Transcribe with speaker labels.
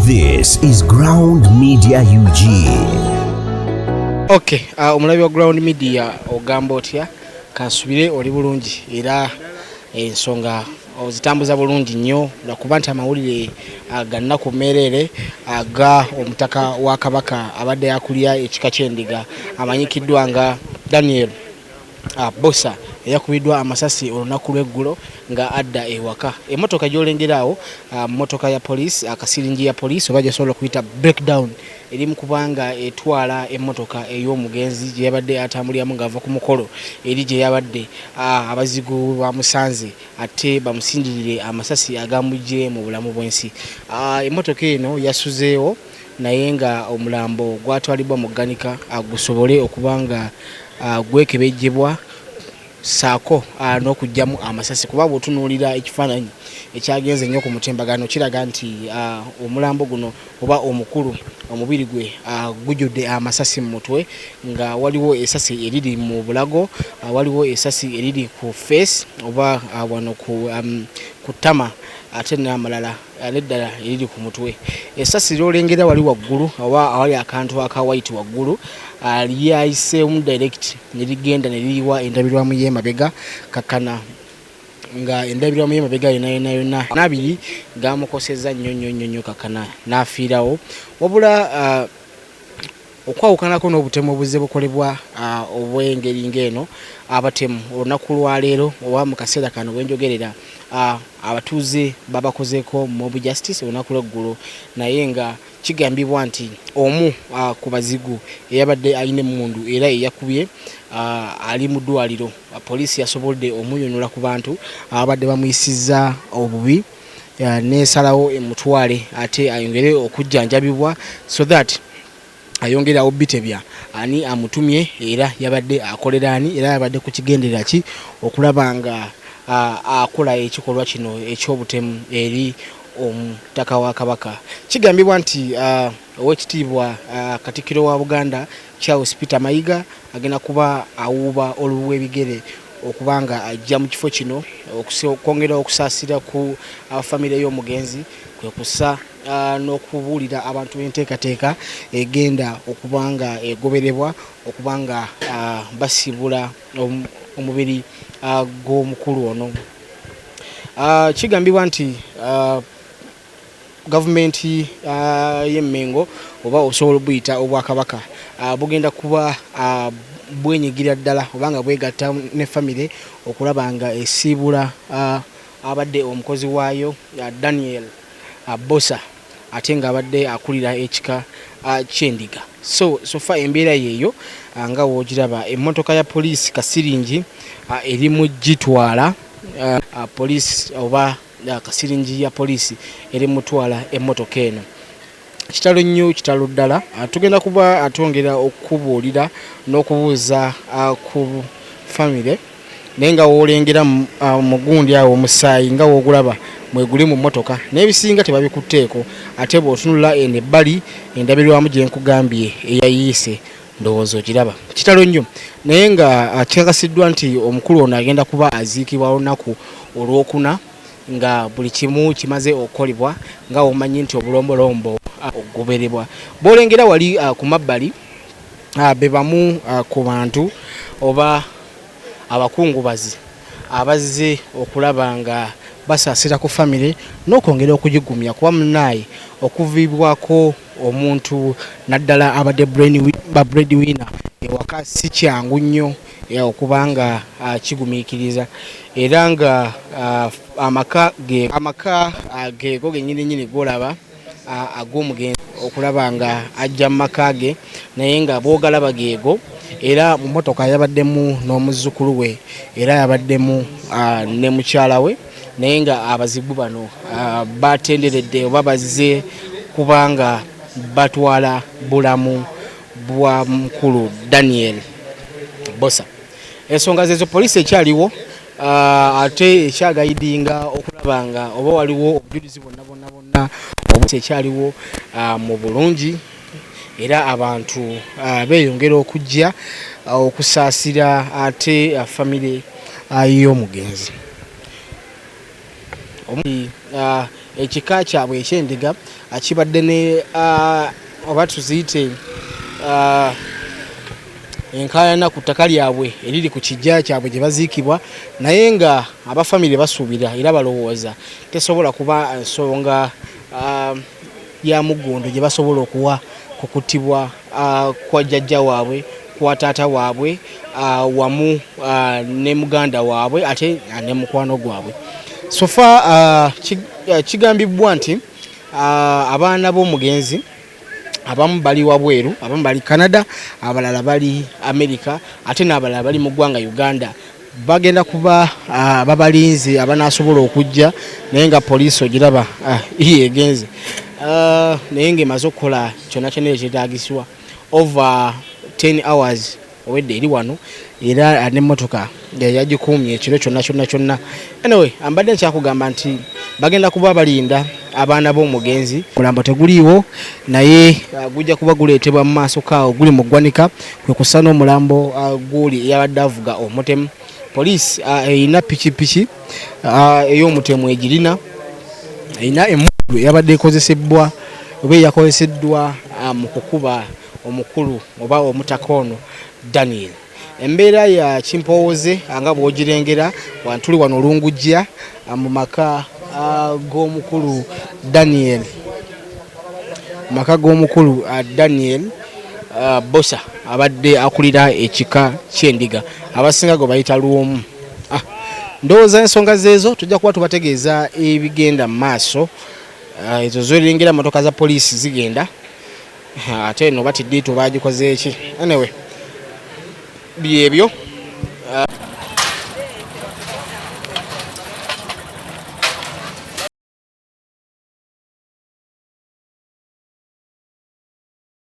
Speaker 1: This is Ground Media UG.
Speaker 2: Okay, omulabi wa Ground Media ogamba otya kansubire oli bulungi era ensonga ozitambuza bulungi nnyo nakuba nti amawulire ganna ku mmerere aga omutaka wa Kabaka abadde yakulya ekika ky'endiga amanyikiddwa nga Daniel Boosa yakubiddwa amasasi olunaku lw'eggulo nga adda ewaka. Emootoka gy'olengeraawo mmotoka ya poliisi akasiringi ya poliisi oba gyesobola okuyita breakdown eri mu kubanga etwala emmotoka ey'omugenzi gye yabadde atambuliramu ng'ava ku mukolo eri gye yabadde abazigu bamusanze ate bamusindirire amasasi agamujje mu bulamu bw'ensi. Emmotoka eno yasuzeewo naye nga omulambo gwatwalibwa mu gganika gusobole okubanga gwekebejjebwa saako n'okugyamu amasasi kuba bw'otunuulira ekifaananyi ekyagenze nnyo ku mutimbagano kiraga nti omulambo guno oba omukulu omubiri gwe gujjudde amasasi mu mutwe nga waliwo esasi eriri mu bulago waliwo esasi eriri ku face oba wano ku ttama ate n'amalala n'eddala eriri ku mutwe. Esasi ly'olengera wali waggulu oba awali akantu aka white waggulu lyayiseemu direct ne ligenda ne liriwa endabirwamu y'emabega kakana nga endabirwamu y'emabega yonna nabiri gamukosezza nnyo kakana n'afiirawo wabula okwawukanako n'obutemu obuzze bukolebwa obw'engeri ng'eno abatemu olunaku lwaleero oba mu kaseera kano bwenjogerera abatuuze babakozeeko mob justice olunaku lw'eggulo naye nga kigambibwa nti omu ku bazigu eyabadde alina emmundu era eyakubye ali mu ddwaliro. Poliisi yasobodde omuyonyola ku bantu abadde bamuyisizza obubi n'esalawo emutwale ate ayongere okujjanjabibwa so that ayongera obitebya ani amutumye era yabadde akolera ani era yabadde ku kigenderera ki okulaba nga akola ekikolwa kino eky'obutemu eri omutaka wa Kabaka. Kigambibwa nti owekitiibwa Katikkiro wa Buganda Charles Peter Mayiga agenda kuba awuuba olubu ebigere okubanga ajja mu kifo kino okwongera okusaasira ku famire y'omugenzi kwe kussa n'okubuulira abantu b'enteekateeka egenda okubanga egobererwa okubanga basibula omubiri gw'omukulu ono. Kigambibwa nti gavumenti y'Emmengo oba osobola obuyita Obwakabaka bugenda kuba bwenyigira ddala obanga bwegatta ne famire okulaba nga esiibula abadde omukozi waayo Daniel Boosa ate nga abadde akulira ekika ky'endiga. Sofa embeera yeeyo nga woogiraba emmotoka ya poliisi kasiringi eri mu gitwala poliisi oba kasiringi ya poliisi eri mutwala emmotoka eno. Kitalo nnyo kitalo ddala tugenda kuba atongera okubuulira n'okubuuza ku famire naye nga woolengera mu gundi awo omusaayi nga woogulaba mweguli mu mmotoka n'ebisinga tebabikutteeko ate bw'otunula eno ebbali endabirwamu gye nkugambye eyayiise ndowooza ogiraba. Kitalo nnyo naye nga kikakasiddwa nti omukulu ono agenda kuba aziikibwa olunaku olwokuna nga buli kimu kimaze okukolebwa nga omanyi nti obulombolombo ogobererwa. Bw'olengera wali ku mabbali be bamu ku bantu oba abakungubazi abazze okulaba nga basaasira ku famire n'okwongera okugigumya kuba munaaye okuviibwako omuntu naddala abadde breadwinner ewaka si kyangu nnyo okubanga kigumiikiriza era nga amaka geego gennyini golaba ag'omugenzi okulaba nga ajja mu maka ge naye nga bw'ogalaba geego era mu mmotoka yabaddemu n'omuzzukulu we era yabaddemu ne mukyala we naye nga abazigu bano batenderedde oba bazze kubanga batwala bulamu bwa mukulu Daniel Boosa. Ensonga zezo poliisi ekyaliwo ate ekyagayidinga okulaba nga oba waliwo obujulizi bonna obusi ekyaliwo mu bulungi era abantu beeyongera okujja okusaasira ate famire y'omugenzi. ekika kyabwe ekyendiga kibadde ne oba tuziyite enkayana ku ttaka lyabwe eriri ku kijja kyabwe gye baziikibwa, naye nga abafamire basuubira era balowooza tesobola kuba nsonga ya muggondo gye basobola okuwa kukutibwa kwa jjajja waabwe, kwa taata waabwe, wamu ne muganda waabwe ate ne mukwano gwabwe. Sofa kigambibwa nti abaana b'omugenzi abamu bali wabweru, abamu bali Canada, abalala bali America, ate n'abalala bali mu ggwanga Uganda. Bagenda kuba babalinzi abanaasobola okujja naye nga poliisi ogiraba yeegenze, naye ng'emaze okukola kyonna kyonna ekyetaagisibwa over 10 hours owedde eri wano, era n'emmotoka yagikuumye ekiro kyonna. Anyway, ambadde nkyakugamba nti bagenda kuba balinda abaana b'omugenzi. Mulambo teguliiwo naye gujja kuba guleetebwa mu maaso kaawo, guli mu ggwanika, kwe kussa n'omulambo guli eyabadde avuga omutemu. Poliisi erina pikipiki ey'omutemu egirina, erina emmundu eyabadde ekozesebwa oba eyakozeseddwa mu kukuba omukulu oba omutaka ono Daniel. Embeera ya kimpooze nga bw'ogirengera wantuli wano Olungujja mu maka g'omukulu Daniel, Daniel Boosa abadde akulira ekika ky'endiga, abasinga go bayita Luomu. Ndowooza ensonga zeezo tujja kuba tubategeeza ebigenda mu maaso, ezo zolengera motoka za poliisi zigenda, ate no batidde tubagikoze eki. Anyway, byebyo